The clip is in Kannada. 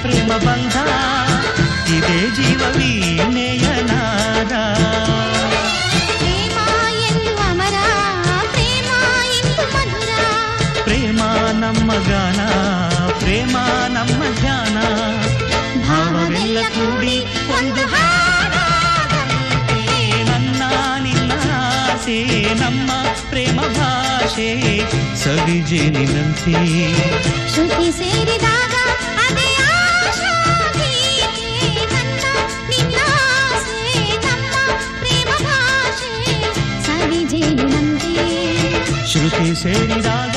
ಪ್ರೇಮ ಬಂಧ ಇದೇ ಜೀವ ವೀಣೆಯ ನಾದ. ಪ್ರೇಮ ಎಂದು ಅಮರ, ಪ್ರೇಮ ಎಂದು ಮಧುರ, ಪ್ರೇಮ ನಮ್ಮ ಗಾನ, ಪ್ರೇಮ ನಮ್ಮ ಧ್ಯಾನ, ಭಾವವೆಲ್ಲ ಕೂಡಿ ಒಂದು ಹಾಡಾದಂತೆ. ನನ್ನ ನಿನ್ನ ಆಸೆ ನಮ್ಮ ಪ್ರೇಮ ಭಾಷೆ ಸವಿಜೇನಿನಂತೆ. ಶ್ರುತಿ ಸೇರಿದಾಗ ಅದೇ ಆಶಾ ಗೀತೆ. ನನ್ನ ನಿನ್ನ ಆಸೆ ನಮ್ಮ ಪ್ರೇಮ ಭಾಷೆ ಸವಿಜೇನಿನಂತೆ. ಶ್ರುತಿ ಸೇರಿದಾಗ